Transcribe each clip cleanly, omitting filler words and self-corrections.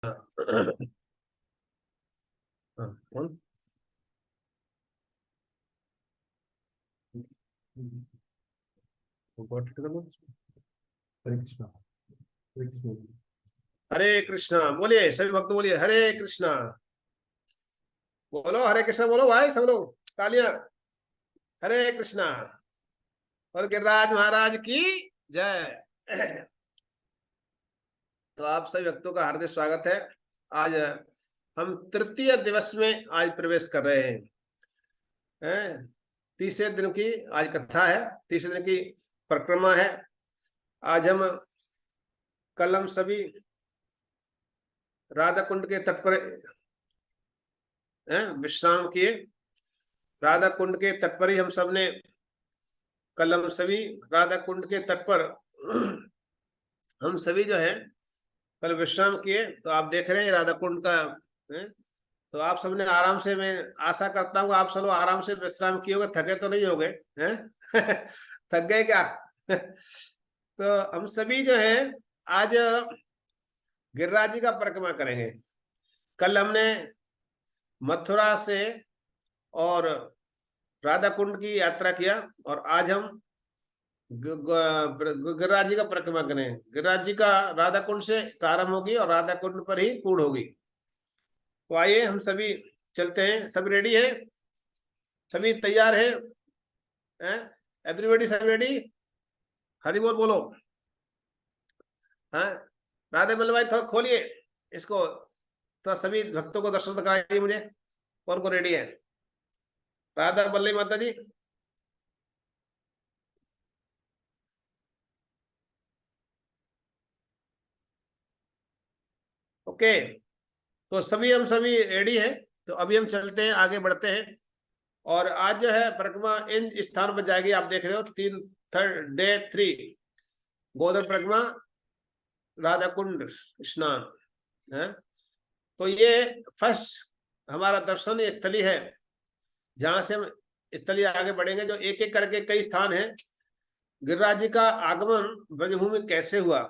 कौन? हरे कृष्णा, हरे कृष्णा, हरे कृष्णा। बोलिए सभी भक्त, बोलिए हरे कृष्णा। बोलो हरे कृष्णा, बोलो भाई सब लोग, तालियां। हरे कृष्णा। और गिरिराज महाराज की जय। तो आप सभी भक्तों का हार्दिक स्वागत है। आज हम तृतीय दिवस में आज प्रवेश कर रहे हैं। तीसरे दिन की आज कथा है, तीसरे दिन की परिक्रमा है। आज हम कल हम सभी राधा कुंड के तट पर विश्राम किए। राधा कुंड के तट पर ही हम सब ने कल हम सभी राधा कुंड के तट पर हम सभी जो है कल विश्राम किए। तो आप देख रहे हैं राधा कुंड का है? तो आप सबने आराम से, मैं आशा करता हूँ आप सब लोग आराम से विश्राम किए होगे, थके तो नहीं हो गए हैं? थक गए क्या? तो हम सभी जो है आज गिरिराज जी का परिक्रमा करेंगे। कल हमने मथुरा से और राधा कुंड की यात्रा किया और आज हम गिरिराज जी का परिक्रमा करें। गिरिराज जी का राधा कुंड से प्रारंभ होगी और राधा कुंड पर ही पूर्ण होगी। तो आइए हम सभी चलते हैं। सब रेडी है? सभी तैयार है? एवरीबॉडी सब रेडी? हरि बोल बोलो। हाँ, राधे बल्लभ भाई थोड़ा खोलिए इसको, तो सभी भक्तों को दर्शन कराइए मुझे। कौन कौन रेडी है? राधा बल्लभ माता जी। ओके, तो सभी हम सभी रेडी हैं। तो अभी हम चलते हैं, आगे बढ़ते हैं। और आज जो है परिक्रमा इन स्थान पर जाएगी। आप देख रहे हो तीन, थर्ड डे 3 गोवर्धन परिक्रमा, राधा कुंड स्नान है। तो ये फर्स्ट हमारा दर्शनीय स्थली है, जहां से हम स्थलीय आगे बढ़ेंगे। जो एक एक करके कई स्थान है। गिरिराज जी का आगमन ब्रजभूमि कैसे हुआ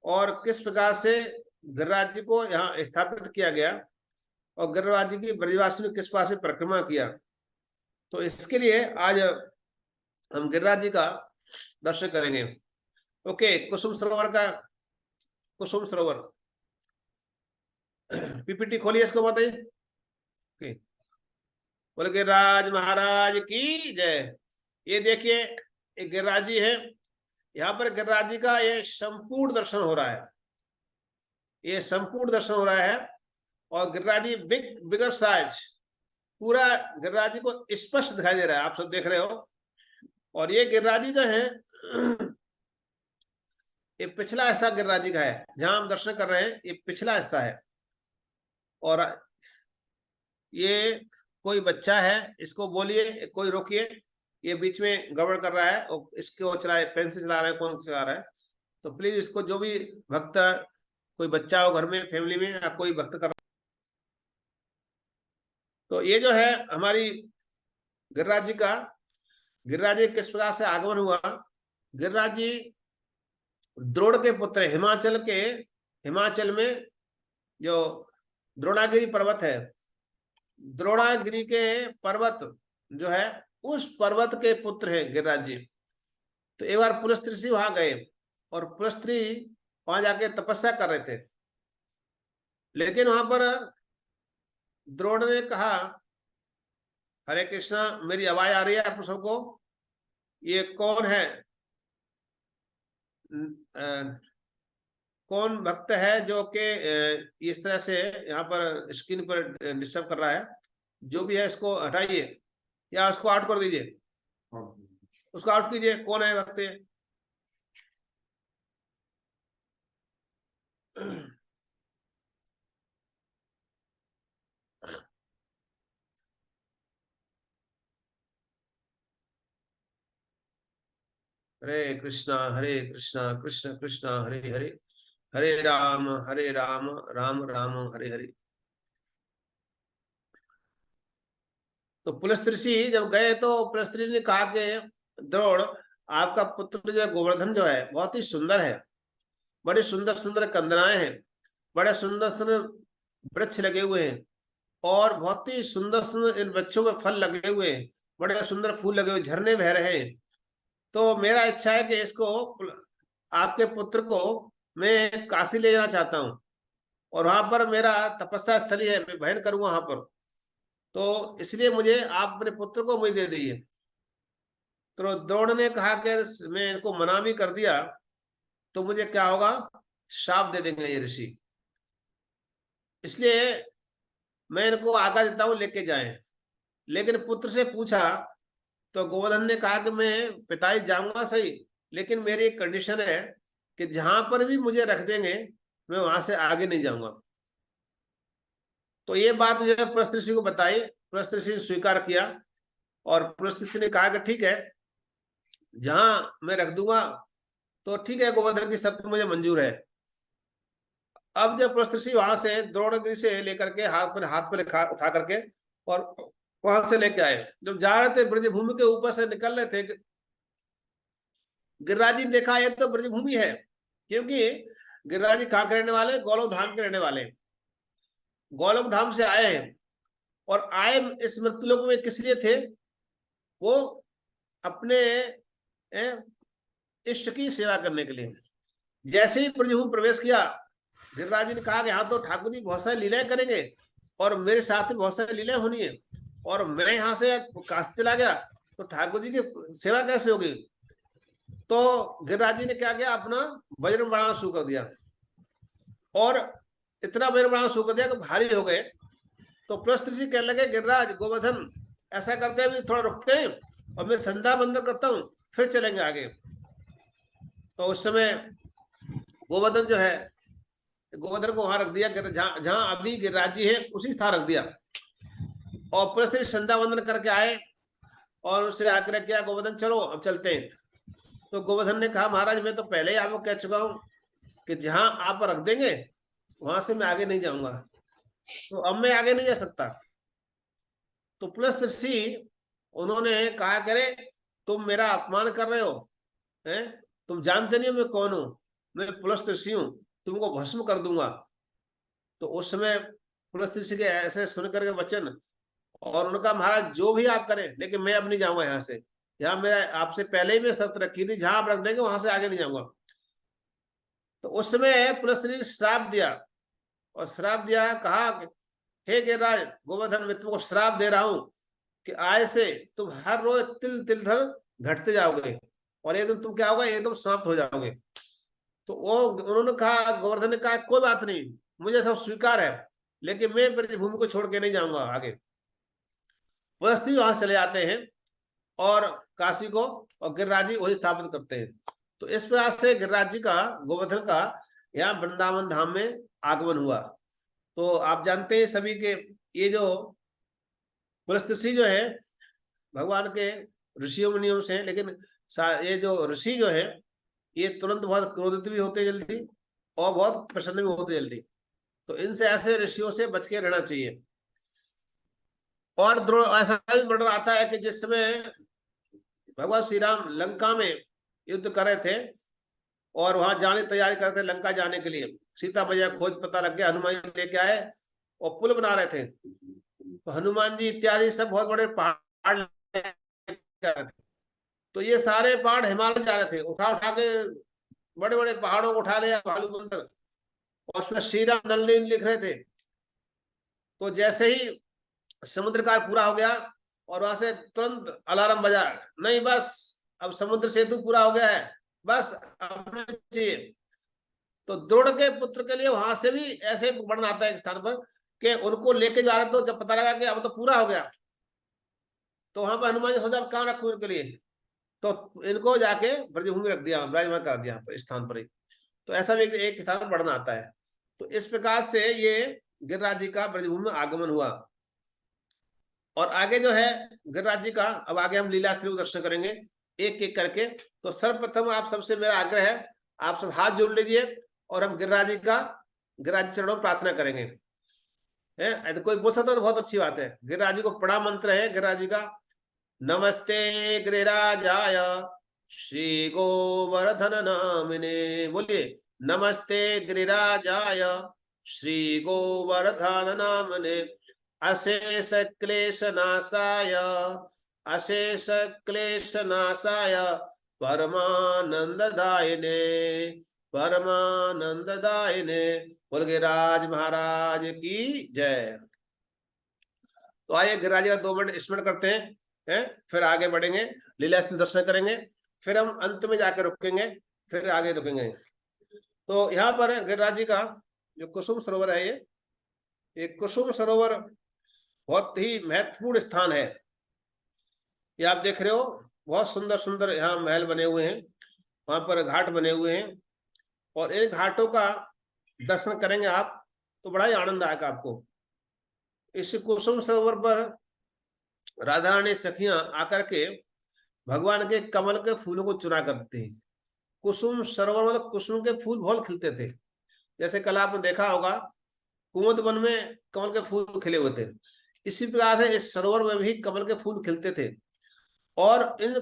और किस प्रकार से गिरिराज जी को यहाँ स्थापित किया गया और गिरिराज जी की ब्रजवासी ने किस प्रकार से परिक्रमा किया, तो इसके लिए आज हम गिरिराज जी का दर्शन करेंगे। ओके, कुसुम सरोवर का, कुसुम सरोवर पीपीटी खोलिए इसको बताइए। ओके, बोले गिरिराज महाराज की जय। ये देखिए एक गिरिराज जी है। यहाँ पर गिरिराज जी का ये संपूर्ण दर्शन हो रहा है, ये संपूर्ण दर्शन हो रहा है। और गिरिराज जी बिगर साइज, पूरा गिरिराज जी को स्पष्ट दिखाई दे रहा है, आप सब देख रहे हो। और ये गिरिराज जी जो है ये पिछला हिस्सा गिरिराज जी का है, जहां हम दर्शन कर रहे हैं, ये पिछला हिस्सा है। और ये कोई बच्चा है, इसको बोलिए, कोई रोकिए, ये बीच में गड़बड़ कर रहा है और इसको चला, पेन से चला रहा है, कौन चला रहा है। तो प्लीज इसको, जो भी भक्त, कोई बच्चा हो घर में, फैमिली में, या कोई भक्त कर, तो ये जो है हमारी गिरिराज जी का, गिरिराज जी किस प्रकार से आगमन हुआ। गिरिराज जी द्रोण के पुत्र, हिमाचल के, हिमाचल में जो द्रोणागिरी पर्वत है, द्रोणागिरी के पर्वत जो है, उस पर्वत के पुत्र है गिरिराज जी। तो एक बार पुलस्त्य वहां गए और पुलस्त्य वहां जाके तपस्या कर रहे थे, लेकिन वहां पर द्रोण ने कहा, हरे कृष्णा, मेरी आवाज आ रही है आप सबको? ये कौन है? कौन भक्त है जो कि इस तरह से यहाँ पर स्क्रीन पर डिस्टर्ब कर रहा है? जो भी है इसको हटाइए या उसको आउट कर दीजिए, उसको आउट कीजिए। कौन है भक्त? हरे कृष्णा कृष्ण कृष्ण हरे हरे, हरे राम राम राम हरे हरे। तो पुलस्त्य जब गए तो पुलस्त्य ने कहा कि द्रोण, आपका पुत्र जो गोवर्धन जो है बहुत ही सुंदर है, बड़ी सुंदर सुंदर कंदराएं हैं, बड़े सुंदर सुंदर वृक्ष लगे हुए हैं और बहुत ही सुंदर सुंदर इन वृक्षों में फल लगे हुए हैं, बड़े सुंदर फूल लगे हुए, झरने बह रहे हैं। तो मेरा इच्छा है कि इसको, आपके पुत्र को मैं काशी ले जाना चाहता हूँ और वहां पर मेरा तपस्या स्थली है, मैं भजन करूंगा वहां पर। तो इसलिए मुझे आप अपने पुत्र को मुझे दे दीजिए। तो द्रोण ने कहा कि मैं इनको मना भी कर दिया तो मुझे क्या होगा, शाप दे देंगे ये ऋषि, इसलिए मैं इनको आज्ञा देता हूं लेके जाएं। लेकिन पुत्र से पूछा तो गोवर्धन ने कहा कि मैं पिताजी जाऊंगा सही, लेकिन मेरी एक कंडीशन है कि जहां पर भी मुझे रख देंगे मैं वहां से आगे नहीं जाऊंगा। तो ये बात जो है प्रस्थ ऋषि को बताई, प्रस्थ ऋषि ने स्वीकार किया और प्रस्थ ऋषि ने कहा कि ठीक है, जहां मैं रख दूंगा तो ठीक है, गोवर्धन की शर्त मुझे मंजूर है। अब जब प्रस्थ ऋषि वहां से द्रोणगिरी से लेकर के हाथ पर उठा करके और वहां से लेके आए, जब जा रहे थे ब्रजभूमि के ऊपर से निकल रहे थे, गिरिराज जी ने देखा ये तो ब्रजभूमि है, क्योंकि गिरिराज जी कहाँ के रहने वाले, गोलोक धाम के रहने वाले, गोलोक धाम से आए हैं। और आए इस मृत्युलोक में किस लिए थे, वो अपने इष्ट की सेवा करने के लिए। जैसे ही ब्रजभूमि प्रवेश किया, गिरिराज जी ने कहा कि हाँ तो ठाकुर जी बहुत सारी लीलाएं करेंगे और मेरे साथ में बहुत सारी लीलाएं होनी है, और मैं यहाँ से काशी चला गया तो ठाकुर जी की सेवा कैसे होगी। तो गिरिराज जी ने क्या किया, अपना वज्र बढ़ाना शुरू कर दिया और इतना वज्र बढ़ाना शुरू कर दिया कि भारी हो गए। तो प्रस्थ ऋषि कहने लगे, गिरिराज गोवर्धन ऐसा करते हैं, थोड़ा रुकते हैं और मैं संध्या बंदन करता हूँ, फिर चलेंगे आगे। तो उस समय गोवर्धन जो है, गोवर्धन को वहां रख दिया, जहां अभी गिरिराज जी है उसी स्थान रख दिया। और प्रस्थ ऋषि संध्या बंदन करके आए और उससे आग्रह किया, गोवर्धन चलो अब चलते हैं। तो गोवर्धन ने कहा, महाराज मैं तो पहले ही आपको कह चुका हूं कि जहां आप रख देंगे वहां से मैं आगे नहीं जाऊंगा, तो अब मैं आगे नहीं जा सकता। तो पुलस्त ऋषि उन्होंने कहा, करे तुम मेरा अपमान कर रहे हो, हैं? तुम जानते नहीं हो मैं कौन हूं, मैं पुलस्त ऋषि हूं, तुमको भस्म कर दूंगा। तो उस समय पुलस्त ऋषि के ऐसे सुन करके वचन, और उनका, महाराज जो भी आप करें लेकिन मैं अब नहीं जाऊंगा यहाँ से, यहाँ मेरा आपसे पहले ही मैं शर्त रखी थी, जहां आप रख देंगे वहां से आगे नहीं जाऊंगा। तो उस समय पुलस्त ऋषि श्राप दिया, और श्राप दिया, कहा हे गिरिराज गोवर्धन मैं तुमको श्राप दे रहा हूं कि आज से तुम हर रोज तिल तिल घटते जाओगे और एक दिन तुम क्या होगा, एकदम समाप्त हो जाओगे। तो वो उन्होंने कहा, गोवर्धन ने कहा कोई बात नहीं, मुझे सब स्वीकार है, लेकिन मैं ब्रजभूमि को छोड़ के नहीं जाऊंगा आगे। वस्ती वहां चले जाते हैं और काशी को और गिरिराज जी वही स्थापित करते हैं। तो इस प्रकार से गिरिराज जी का, गोवर्धन का यहाँ वृंदावन धाम में आगमन हुआ। तो आप जानते हैं सभी के, ये जो पुलस्त ऋषि जो है भगवान के ऋषियों मुनियों से, लेकिन ये जो ऋषि जो है ये तुरंत बहुत क्रोधित भी होते जल्दी और बहुत प्रसन्न भी होते जल्दी। तो इनसे, ऐसे ऋषियों से बच के रहना चाहिए। और ऐसा भी वर्णन आता है कि जिस समय भगवान श्री राम लंका में युद्ध कर रहे थे और वहां जाने तैयारी कर रहे थे, लंका जाने के लिए, सीता मैया खोज पता लग गया, हनुमान जी लेके आए और पुल बना रहे थे। तो हनुमान जी इत्यादि सब बहुत बड़े पहाड़ लेके आ रहे थे। तो ये सारे पहाड़ हिमालय जा रहे थे, उठा उठा के बड़े बड़े पहाड़ों को उठा लिया भालू बंदर, और उसमें श्री राम नलिन लिख रहे थे। तो जैसे ही समुद्र का पूरा हो गया और वहां से तुरंत अलार्म बजा, नहीं बस अब समुद्र सेतु पूरा हो गया है, बस अपने चाहिए। तो द्रोण के पुत्र के लिए वहां से भी ऐसे वर्णन आता है एक स्थान पर कि उनको लेके जा रहे, तो जब पता लगा कि अब तो पूरा हो गया, तो वहां पर हनुमान जी सोचा कहाँ रखू इनके लिए, तो इनको जाके ब्रजभूमि रख दिया, विराजमान कर दिया इस स्थान पर ही। तो ऐसा भी एक स्थान पर वर्णन आता है। तो इस प्रकार से ये गिरिराज जी का ब्रजभूमि में आगमन हुआ। और आगे जो है गिरिराज जी का, अब आगे हम लीला स्थली दर्शन करेंगे एक एक करके। तो सर्वप्रथम आप सबसे मेरा आग्रह है, आप सब हाथ जोड़ लीजिए और हम गिरिराज जी का, गिरिराज जी चरणों में प्रार्थना करेंगे। है तो कोई बोल सकता तो बहुत अच्छी बात है। गिरिराज जी को प्रणाम मंत्र है गिरिराज जी का, नमस्ते गिरिराजाय श्री गोवर्धन नामिने, बोलिए नमस्ते गिरिराजाय श्री गोवर्धन नामने अशेष क्लेश नाशाय अशेष क्लेश नाशाय परमानंददायिने परमानंददायिने। बोल गिरिराज महाराज की जय। तो आइए गिरिराज का 2 मिनट स्मरण करते हैं, फिर आगे बढ़ेंगे, लीला दर्शन करेंगे, फिर हम अंत में जाकर रुकेंगे, फिर आगे रुकेंगे। तो यहाँ पर गिरिराज जी का जो कुसुम सरोवर है, ये कुसुम सरोवर बहुत ही महत्वपूर्ण स्थान है। ये आप देख रहे हो, बहुत सुंदर सुंदर यहाँ महल बने हुए हैं, वहां पर घाट बने हुए हैं, और इन घाटों का दर्शन करेंगे आप तो बड़ा ही आनंद आएगा आपको। इस कुसुम सरोवर पर राधा रानी सखियां आकर के भगवान के कमल के फूलों को चुरा करते हैं। कुसुम सरोवर मतलब कुसुम के फूल बहुत खिलते थे, जैसे कल आपने देखा होगा कुमुद वन में कमल के फूल खिले हुए थे, इसी प्रकार से इस सरोवर में भी कमल के फूल खिलते थे, और इन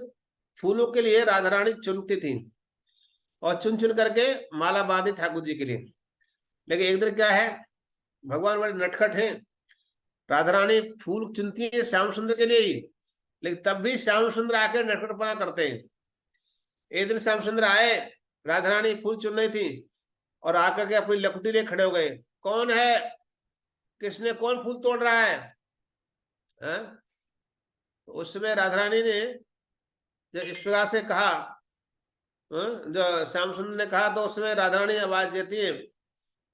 फूलों के लिए राधा रानी चुनती थी, और चुन चुन करके माला बांधी ठाकुर जी के लिए। लेकिन एक दिन क्या है, भगवान बड़े नटखट हैं, राधा रानी फूल चुनती है श्याम सुंदर के लिए ही, लेकिन तब भी श्याम सुंदर आकर नटखटपना करते हैं। एक दिन श्याम सुंदर आए, राधा रानी फूल चुन रही थी, और आकर के अपनी लकुटी लिए खड़े हो गए, कौन है, किसने, कौन फूल तोड़ रहा है? तो उस समय राधा रानी ने जब इस प्रकार से कहा, जो श्याम सुंदर ने कहा, तो उसमें राधा रानी आवाज देती है,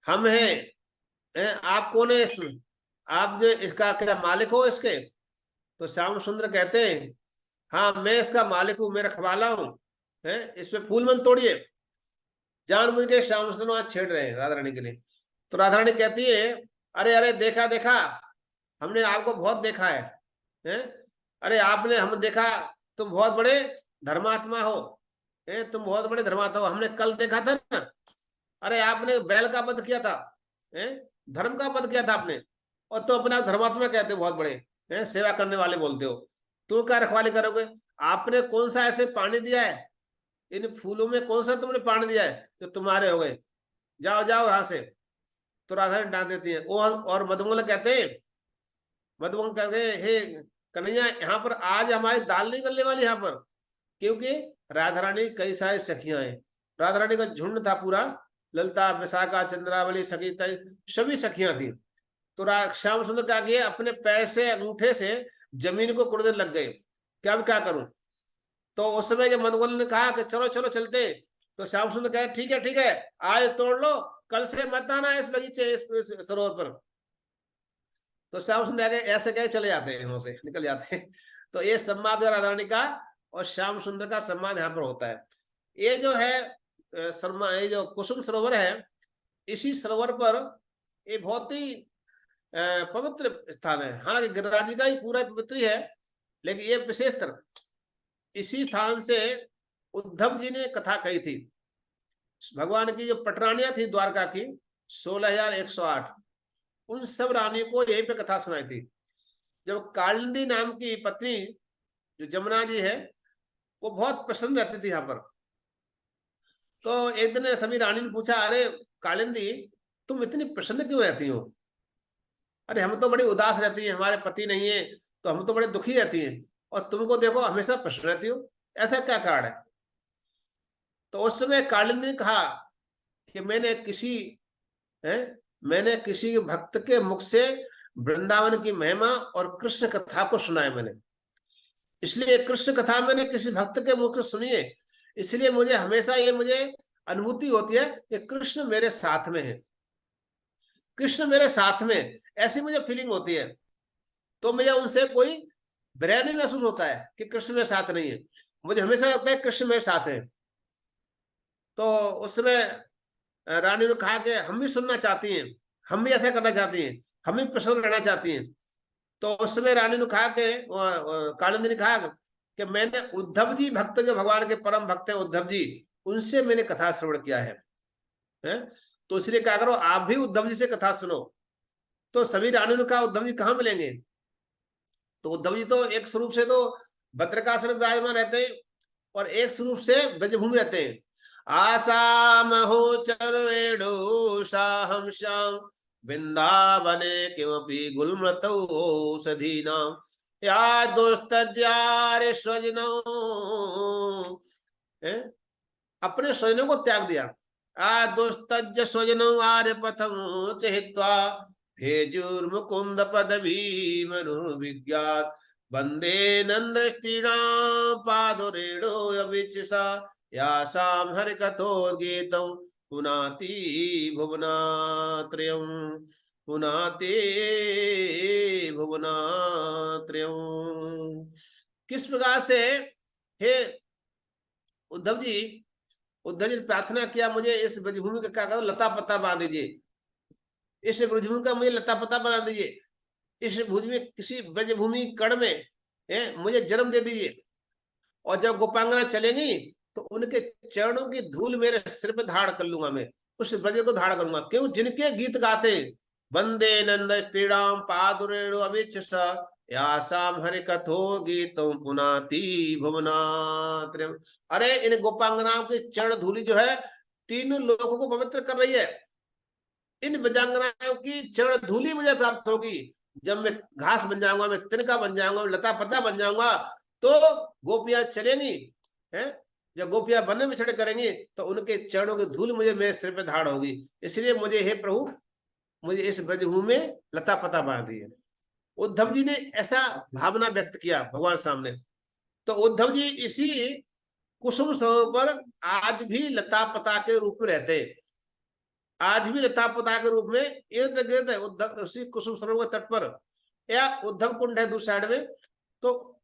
हम हैं, आप कौन है इसमें, आप जो इसका क्या मालिक हो इसके? तो श्याम सुंदर कहते हैं, हाँ मैं इसका मालिक हूँ, मैं रखवाला हूँ, इसमें फूल मन तोड़िए। जानबूझ के श्याम सुंदर वहां छेड़ रहे हैं राधा रानी के लिए। तो राधा रानी कहती है, अरे अरे देखा देखा, हमने आपको बहुत देखा है? अरे आपने हम देखा, तुम बहुत बड़े धर्मात्मा हो, तुम बहुत बड़े धर्मात्मा हो, हमने कल देखा था ना, अरे आपने बैल का वध किया था, धर्म का वध किया था आपने, और तो अपना धर्मात्मा कहते हो, बहुत बड़े सेवा करने वाले बोलते हो, तुम क्या रखवाली करोगे? आपने कौन सा ऐसे पानी दिया है, इन फूलों में कौन सा तुमने पानी दिया है जो तुम्हारे हो गए, जाओ जाओ यहाँ से। तो राधा रानी डांट देती है। और मधुमंगल कहते हैं, मधुमंगल कहते हैं, हे कन्हैया, यहाँ पर आज हमारी दाल नहीं गलने वाली यहाँ पर, क्योंकि राधा रानी कई सारी सखियां हैं, राधा रानी का झुंड था पूरा, ललिता, विशाखा, चंद्रावली, सखीता, सभी सखियां थी। तो श्याम सुंदर क्या किए, अपने पैर से, अंगूठे से जमीन को कुड़ने लग गए, क्या अब क्या करूं? तो उस समय जब मधुमंगल ने कहा कि चलो चलो चलते, तो श्याम सुंदर कहे, ठीक है, आज तोड़ लो, कल से मत आना इस बगीचे, इस सरोवर पर। तो श्याम सुंदर ऐसे कहे चले जाते हैं, वहां से निकल जाते हैं। तो ये सम्मान राधा रानी का और श्याम सुंदर का सम्मान यहाँ पर होता है। ये जो है ये जो कुसुम सरोवर है, इसी सरोवर पर ये बहुत ही पवित्र स्थान है। हालांकि गिरिराज जी का ही पूरा पवित्र ही है, लेकिन ये विशेषतर इसी स्थान से उद्धव जी ने कथा कही थी। भगवान की जो पटरानियां थी द्वारका की 16,108, उन सब रानियों को यहीं पे कथा सुनाई थी। जब कालिंदी नाम की पत्नी जो जमुना जी है, वो बहुत प्रसन्न रहती थी यहाँ पर। तो एक दिन सभी रानी ने पूछा, अरे कालिंदी, तुम इतनी प्रसन्न क्यों रहती हो? अरे हम तो बड़ी उदास रहती हैं, हमारे पति नहीं है, तो हम तो बड़े दुखी रहती हैं, और तुमको देखो हमेशा प्रसन्न रहती हो, ऐसा क्या कारण है? तो उस समय कालिंदी ने कहा कि मैंने किसी भक्त के मुख से वृंदावन की महिमा और कृष्ण कथा को सुना है मैंने, इसलिए कृष्ण कथा मैंने किसी भक्त के मुख से सुनी है, इसलिए मुझे हमेशा मुझे अनुभूति होती है कि कृष्ण मेरे साथ में है, कृष्ण मेरे साथ में, ऐसी मुझे फीलिंग होती है। तो मुझे उनसे कोई विरह नहीं महसूस होता है कि कृष्ण मेरे साथ नहीं है, मुझे हमेशा लगता है कृष्ण मेरे साथ है। तो उस समय रानी ने कहा कि हम भी सुनना चाहती हैं, हम भी ऐसा करना चाहती हैं, हम भी प्रसन्न रहना चाहती हैं। तो उस समय रानी ने कहा कि कालिंदी ने कहा कि मैंने उद्धव जी भक्त, जो भगवान के परम भक्त हैं उद्धव जी, उनसे मैंने कथा श्रवण किया है, तो इसलिए क्या करो, आप भी उद्धव जी से कथा सुनो। तो सभी रानी ने कहा, उद्धव जी कहाँ मिलेंगे? तो उद्धव जी तो एक स्वरूप से तो भद्रकाश्रम विराजमान रहते हैं, और एक स्वरूप से ब्रजभूमि रहते हैं। आसाम हो चरेणु साहम श्याम वृंदावने किमपि गुल्मतौ औषधीनां या दोस्तज्यारे स्वजनौ, अपने स्वजनों को त्याग दिया। आ दोस्तज स्वजनौ आर्य पथम चहित्वा भेजुर्मुकुंद पदवी मनु विज्ञात वंदे नंद स्त्रीणां पादुरेणो अविचिसा यासां हरिकथोद्गीतं पुनाति भुवनात्रयम्, पुनाति भुवनात्रयम्। किस प्रकार से हे उद्धव जी, उद्धव जी ने प्रार्थना किया, मुझे इस ब्रजभूमि का क्या करो, लता पत्ता बांध दीजिए, इस ब्रजभूमि का मुझे लता पत्ता बना दीजिए, इस भूमि में किसी ब्रजभूमि कण में मुझे जन्म दे दीजिए, और जब गोपांगना चलेंगी तो उनके चरणों की धूल मेरे सिर पे धाड़ कर लूंगा, मैं उस ब्रज को धाड़ करूंगा। क्यों? जिनके गीत गाते वंदे नंद स्त्रीणाम पादुरेणु अविच्छसा यासाम हरि कथो गीतों पुनाति भुवनात्रयम्। अरे इन गोपांगनाओं की चरण धूलि जो है तीनों लोगों को पवित्र कर रही है। इन ब्रजांगनाओं की चरण धूलि मुझे प्राप्त होगी। जब मैं घास बन जाऊंगा, मैं तिनका बन जाऊंगा, लता पत्ता बन जाऊंगा, तो गोपियां चलेंगी, हैं? जब गोपियां वन में विचरण करेंगी तो उनके चरणों की धूल मुझे मेरे सिर पे धाड़ होगी। इसलिए मुझे, हे प्रभु, मुझे इस ब्रजभूमि में लता पता बांध दिए। उद्धव जी ने ऐसा भावना व्यक्त किया भगवान सामने। तो उद्धव जी इसी कुसुम सरोवर पर आज भी लता पता के रूप में रहते, आज भी लता पता के रूप में इर्द गिर्द उद्धव उसी कुसुम सरोवर के तट पर, या उद्धव कुंड है दूसरी साइड में, तो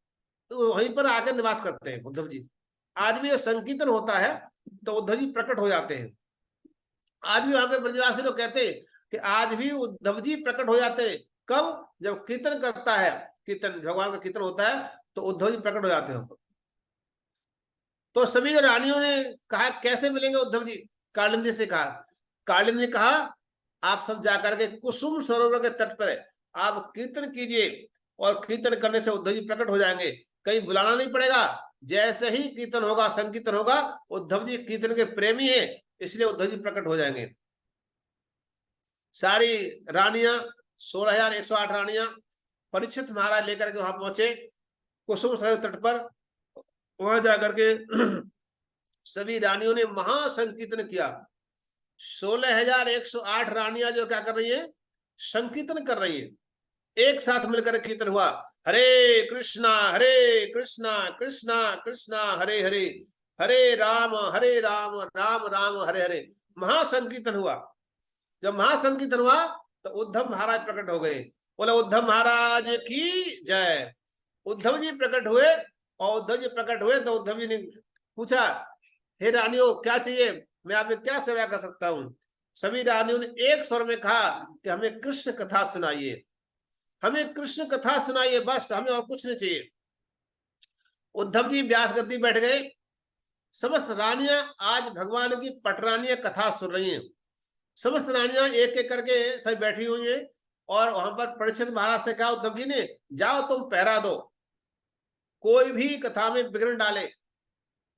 वहीं पर आकर निवास करते हैं उद्धव जी। आज भी संकीर्तन होता है तो उद्धव जी प्रकट हो जाते हैं। आज भी वहां के ब्रजवासी लोग कहते हैं कि आज भी उद्धव जी प्रकट हो जाते हैं। कब? जब कीर्तन करता है, कीर्तन भगवान का कीर्तन होता है तो उद्धव जी प्रकट हो जाते हैं। तो सभी रानियों ने कहा कैसे मिलेंगे उद्धव जी? कालिंदी से कहा। कालिंदी ने कहा आप सब जाकर के कुसुम सरोवर के तट पर आप कीर्तन कीजिए, और कीर्तन करने से उद्धव जी प्रकट हो जाएंगे, कहीं बुलाना नहीं पड़ेगा। जैसे ही कीर्तन होगा, संकीर्तन होगा, उद्धव जी कीर्तन के प्रेमी है, इसलिए उद्धव जी प्रकट हो जाएंगे। सारी रानियां 16,108 रानियां परीक्षित महाराज लेकर के वहां पहुंचे कुसुम सरोवर तट पर। वहां जाकर के सभी रानियों ने महासंकीर्तन किया। 16,108 रानियां जो क्या कर रही है? संकीर्तन कर रही है। एक साथ मिलकर कीर्तन हुआ, हरे कृष्णा कृष्णा कृष्णा हरे हरे, हरे राम राम राम हरे हरे। महासंकीर्तन हुआ। जब महासंकीर्तन हुआ तो उद्धव महाराज प्रकट हो गए। बोला उद्धव महाराज की जय। उद्धव जी प्रकट हुए, और उद्धव जी प्रकट हुए तो उद्धव जी ने पूछा, हे रानियों क्या चाहिए, मैं आपकी क्या सेवा कर सकता हूं? सभी रानियों ने एक स्वर में कहा कि हमें कृष्ण कथा सुनाइए, हमें कृष्ण कथा सुनाइए, बस हमें और कुछ नहीं चाहिए। उद्धव जी व्यास गद्दी बैठ गए। समस्त रानियां आज भगवान की पटरानियां कथा सुन रही हैं। समस्त रानियां एक एक करके सब बैठी हुई हैं, और वहां पर परीक्षित महाराज से कहा उद्धव जी ने, जाओ तुम पहरा दो, कोई भी कथा में विघ्न डाले,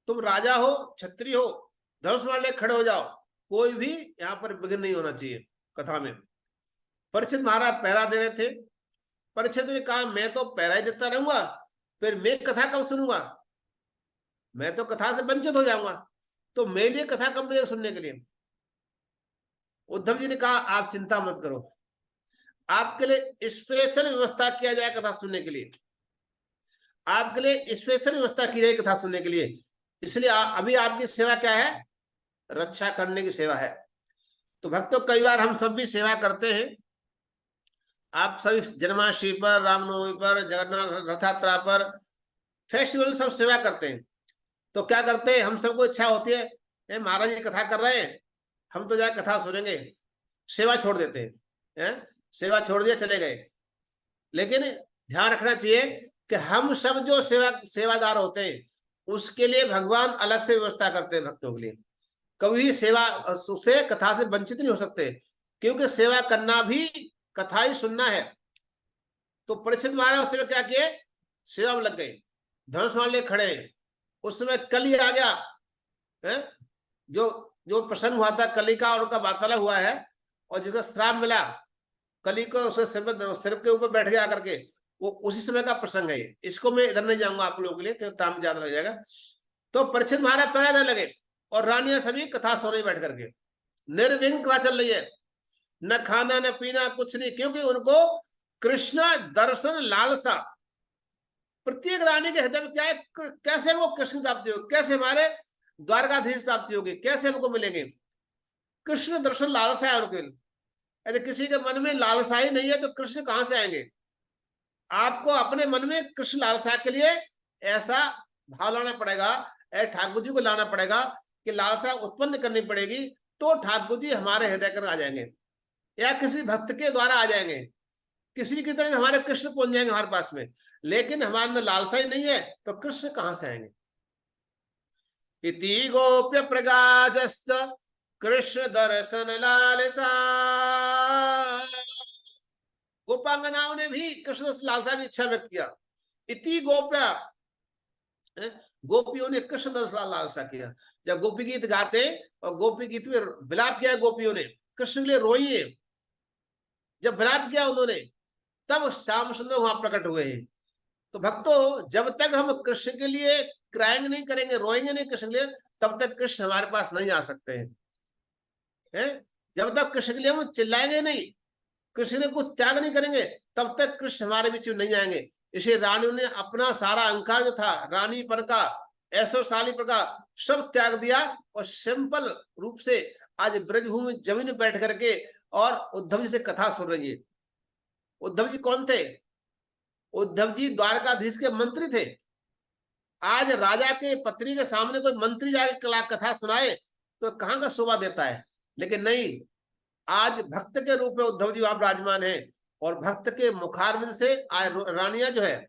तुम राजा हो छत्री हो, धनुष वाले खड़े हो जाओ, कोई भी यहाँ पर विघ्न नहीं होना चाहिए कथा में। परीक्षित महाराज पहरा दे रहे थे। परीक्षित ने कहा मैं तो पहरा ही देता रहूंगा, फिर मैं कथा कब सुनूंगा? मैं तो कथा से वंचित हो जाऊंगा, तो मेरे लिए कथा कब मिलेगी सुनने के लिए? उद्धव जी ने कहा आप चिंता मत करो, आपके लिए स्पेशल व्यवस्था किया जाए कथा सुनने के लिए, आपके लिए स्पेशल व्यवस्था की जाए कथा सुनने के लिए। इसलिए अभी आपकी सेवा क्या है? रक्षा करने की सेवा है। तो भक्तों, कई बार हम सब भी सेवा करते हैं। आप सभी जन्माष्टमी पर, रामनवमी पर, जगन्नाथ रथ यात्रा पर, फेस्टिवल सब सेवा करते हैं। तो क्या करते हैं, हम सबको इच्छा होती है महाराज जी कथा कर रहे हैं, हम तो जाए कथा सुनेंगे, सेवा छोड़ देते हैं, सेवा छोड़ दिया चले गए। लेकिन ध्यान रखना चाहिए कि हम सब जो सेवादार होते हैं उसके लिए भगवान अलग से व्यवस्था करते हैं भक्तों के लिए। कभी सेवा से कथा से वंचित नहीं हो सकते, क्योंकि सेवा करना भी कथा ही सुनना है। तो परीक्षित महाराज सेवा क्या किए? सेवा में लग गए, धनुष वाले खड़े। उस समय कली आ गया है, जो प्रसंग हुआ था कली का और उनका वार्तालाप हुआ है, और जिसका श्राप मिला कली को उसके सिर के ऊपर बैठ गया आकर के, वो उसी समय का प्रसंग है ये। इसको मैं इधर नहीं जाऊंगा आप लोगों के लिए, क्योंकि टाइम ज्यादा लग जाएगा। तो परीक्षित महाराज पैरा देने लगे और रानियां सभी कथा सो रही बैठ करके, निर्विघ्न कथा चल रही है, न खाना न पीना कुछ नहीं, क्योंकि उनको कृष्ण दर्शन लालसा। प्रत्येक रानी के हृदय में क्या है, कैसे वो कृष्ण प्राप्ति होगी, कैसे हमारे द्वारकाधीश प्राप्ति होगी, कैसे हमको मिलेंगे। कृष्ण दर्शन लालसा है उनके। यदि किसी के मन में लालसा ही नहीं है तो कृष्ण कहां से आएंगे। आपको अपने मन में कृष्ण लालसा के लिए ऐसा भाव लाना पड़ेगा, ठाकुर जी को लाना पड़ेगा कि लालसा उत्पन्न करनी पड़ेगी, तो ठाकुर जी हमारे हृदय कर आ जाएंगे, या किसी भक्त के द्वारा आ जाएंगे, किसी की तरह हमारे कृष्ण पहुंच जाएंगे हमारे पास में। लेकिन हमारे अंदर लालसा ही नहीं है तो कृष्ण कहां से आएंगे। इति गोप्य प्रकाशस्त कृष्ण दर्शन लालसा। गोपांगनाओं ने भी कृष्ण लालसा की इच्छा व्यक्त किया। इति गोप्य, गोपियों ने कृष्ण दर्शन लालसा किया। जब गोपी गीत गाते और गोपी गीत में विलाप किया गोपियों ने, कृष्ण के लिए रोई है, जब विलाप किया उन्होंने, तब श्याम सुंदर वहां प्रकट हुए हैं। तो भक्तों, जब तक हम कृष्ण के लिए क्राइंग नहीं करेंगे, रोएंगे नहीं कृष्ण के लिए, तब तक कृष्ण हमारे पास नहीं आ सकते हैं। जब तक कृष्ण के लिए हम चिल्लाएंगे नहीं, कृष्ण को त्याग नहीं करेंगे, तब तक कृष्ण हमारे बीच में नहीं आएंगे। इसे रानियों ने अपना सारा अहंकार जो था, रानी पर का, ऐश्वर्यशाली पर का, सब त्याग दिया और सिंपल रूप से आज ब्रजभूमि जमीन में बैठ करके और उद्धव जी से कथा सुन रही है। उद्धव जी कौन थे? उद्धव जी द्वारकाधीश के मंत्री थे। आज राजा के पत्नी के सामने कोई मंत्री जाके कथा सुनाए तो कहां का शोभा देता है, लेकिन नहीं, आज भक्त के रूप में उद्धव जी वहां विराजमान है और भक्त के मुखारविंद से आज रानियां जो है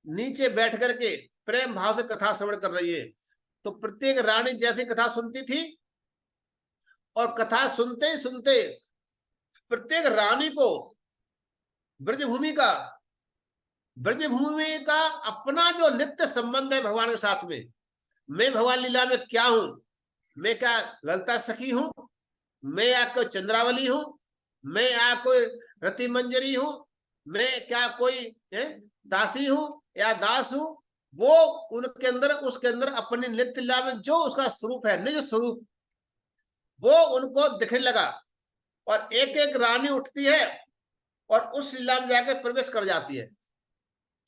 नीचे बैठ करके प्रेम भाव से कथा श्रवण कर रही है। तो प्रत्येक रानी जैसी कथा सुनती थी और कथा सुनते ही सुनते प्रत्येक रानी को ब्रजभूमि का अपना जो नित्य संबंध है भगवान के साथ में, मैं भगवान लीला में क्या हूं, मैं क्या ललिता सखी हूं, मैं या कोई चंद्रावली हूं, मैं या कोई रति मंजरी हूं, मैं क्या कोई दासी हूं या दास हूं, वो उनके अंदर, उसके अंदर अपनी नित्य लीला में जो उसका स्वरूप है, निज स्वरूप, वो उनको दिखने लगा। और एक एक रानी उठती है और उस लीला में जाकर प्रवेश कर जाती है।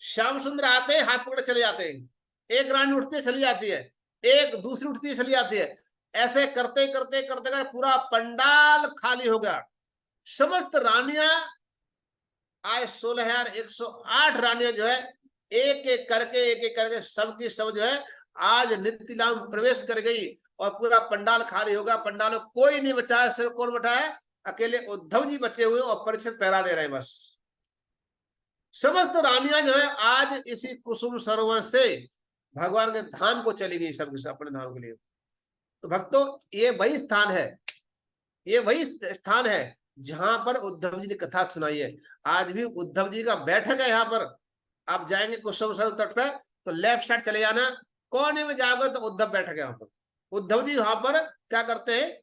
श्याम सुंदर आते हैं, हाथ पकड़े चले जाते हैं, एक रानी उठती है चली जाती है, एक दूसरी उठती है चली जाती है। ऐसे करते करते करते कर पूरा पंडाल खाली हो गया। समस्त रानियां आज 16,108 रानियां जो है एक एक करके सबकी सब जो है आज नित्य लीला में प्रवेश कर गई और पूरा पंडाल खाली हो गया। पंडाल में कोई नहीं बचा है। सिर्फ कौन बैठा है? अकेले उद्धव जी बचे हुए और परीक्षित पहरा दे रहे हैं बस। समस्त रानियां जो है आज इसी कुसुम सरोवर से भगवान के धाम को चली गई, सब अपने धाम के लिए। तो भक्तों, ये वही स्थान है, ये वही स्थान है जहां पर उद्धव जी ने कथा सुनाई है। आज भी उद्धव जी का बैठक है यहाँ पर। आप जाएंगे कुसुम सरोवर तट पर तो लेफ्ट साइड चले जाना, कोने में जाओगे तो उद्धव बैठक है वहां पर। उद्धव जी वहां पर क्या करते हैं?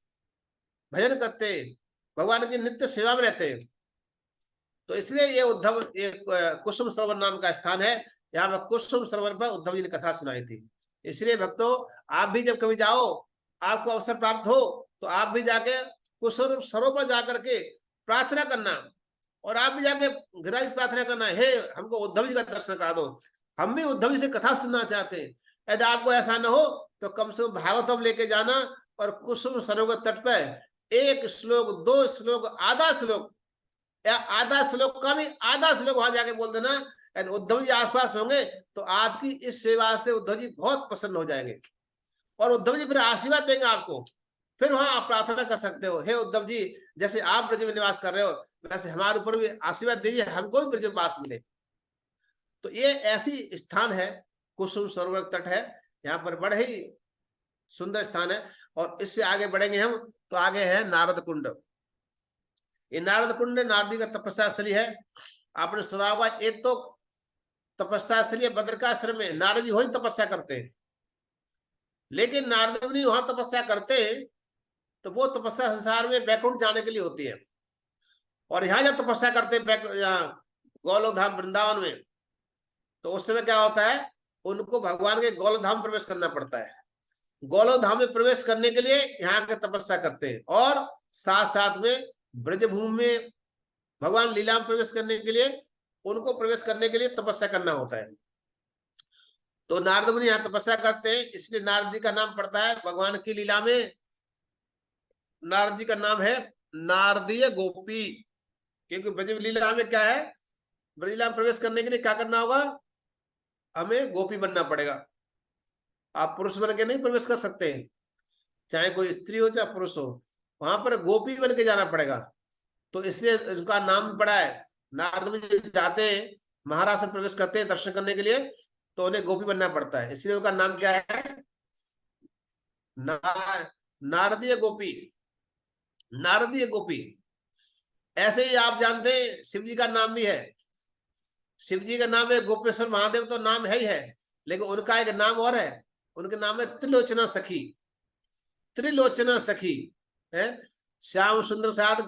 भजन करते हैं, भगवान की नित्य सेवा में रहते हैं। तो इसलिए ये उद्धव, ये कुसुम सरोवर नाम का स्थान है। यहाँ पर कुसुम सरोवर पर उद्धव जी ने कथा सुनाई थी। इसलिए भक्तों, आप भी जब कभी जाओ, आपको अवसर प्राप्त हो, तो आप भी जाके कुसुम सरोवर पर जाकर के प्रार्थना करना, और आप भी जाके गिरिराज प्रार्थना करना, हे हमको उद्धव जी का दर्शन करा दो, हम भी उद्धव जी से कथा सुनना चाहते हैं। यदि आपको ऐसा न हो तो कम से कम भागवतम लेके जाना और कुसुम सरोवर तट पर एक श्लोक, दो श्लोक, आधा श्लोक, या आधा श्लोक का भी आधा श्लोक वहां जाके बोल देना। यदि उद्धव जी आसपास होंगे तो आपकी इस सेवा से उद्धव जी बहुत प्रसन्न हो जाएंगे और उद्धव जी फिर आशीर्वाद देंगे आपको। फिर वहां आप प्रार्थना कर सकते हो, हे उद्धव जी, जैसे आप ब्रज में निवास कर रहे हो वैसे हमारे ऊपर भी आशीर्वाद दीजिए, हमको भी ब्रज में वास मिले। तो ये ऐसी स्थान है, कुसुम सरोवर तट है, यहाँ पर बड़े ही सुंदर स्थान है। और इससे आगे बढ़ेंगे हम तो आगे है नारद कुंड। ये नारद कुंड नारदी का तपस्या स्थली है। आपने सुना होगा, एक तो तपस्या स्थली है बद्रिकाश्रम में, नारद जी वही तपस्या करते हैं। लेकिन नारद मुनि वहां तपस्या करते हैं तो वो तपस्या संसार में वैकुंठ जाने के लिए होती है। और यहाँ जब तपस्या करते हैं यहाँ गोलोक धाम वृंदावन में, तो उस समय क्या होता है, उनको भगवान के गोलोक धाम प्रवेश करना पड़ता है। गोलोक धाम में प्रवेश करने के लिए यहाँ के तपस्या करते हैं, और साथ साथ में ब्रजभूमि में भगवान लीला में प्रवेश करने के लिए, उनको प्रवेश करने के लिए तपस्या करना होता है। तो नारद मुनि यहाँ तपस्या करते हैं, इसलिए नारद जी का नाम पड़ता है भगवान की लीला में। नारद जी का नाम है नारदीय गोपी, क्योंकि ब्रज लीला में क्या है, ब्रज लीला में प्रवेश करने के लिए क्या करना होगा, हमें गोपी बनना पड़ेगा। आप पुरुष बन के नहीं प्रवेश कर सकते हैं, चाहे कोई स्त्री हो चाहे पुरुष हो, वहां पर गोपी बन के जाना पड़ेगा। तो इसलिए उनका नाम पड़ा है। नारद मुनि जाते हैं, महाराज से प्रवेश करते हैं दर्शन करने के लिए, तो उन्हें गोपी बनना पड़ता है, इसलिए उनका नाम क्या है, नारदीय गोपी। नारदीय गोपी। ऐसे ही आप जानते हैं शिव जी का नाम भी है। शिव जी का नाम है गोपेश्वर महादेव, तो नाम है ही है, लेकिन उनका एक नाम और है, उनके नाम है त्रिलोचना सखी। त्रिलोचना सखी है। श्याम सुंदर साथ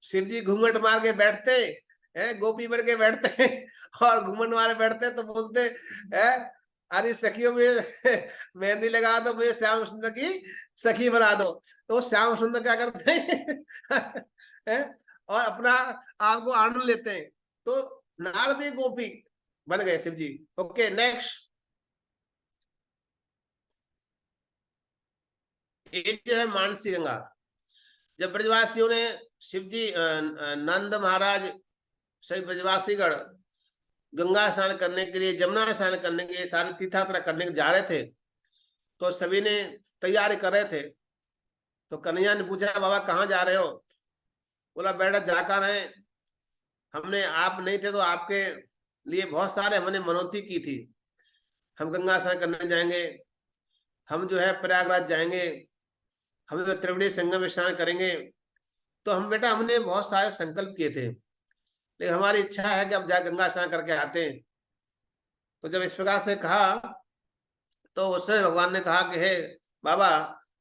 शिव जी घूंघट मार के बैठते हैं, गोपी बन के बैठते हैं, और घूमन मारे बैठते हैं, तो बोलते हैं अरे सखियों में मेहंदी लगा दो, मुझे श्याम सुंदर की सखी बना दो। तो श्याम सुंदर क्या करते हैं और अपना आपको आनंद लेते हैं। तो नारदी गोपी बन गए शिव जी। Okay, next. एक जो है मानसी गंगा। जब ब्रजवासियों ने शिव जी नंद महाराज सभी ब्रजवासीगण गंगा स्नान करने के लिए, जमुना स्नान करने के लिए, सारे तीर्थयात्रा करने के जा रहे थे, तो सभी ने तैयारी कर रहे थे। तो कन्हैया ने पूछा, बाबा कहाँ जा रहे हो? बोला बेटा जाकर है, हमने आप नहीं थे तो आपके लिए बहुत सारे हमने मनौती की थी, हम गंगा स्नान करने जाएंगे, हम जो है प्रयागराज जाएंगे, हम जो त्रिवेणी संगम में स्नान करेंगे। तो हम बेटा हमने बहुत सारे संकल्प किए थे, लेकिन हमारी इच्छा है कि अब जाए गंगा स्नान करके आते हैं। तो जब इस प्रकार से कहा, तो उससे भगवान ने कहा कि हे बाबा,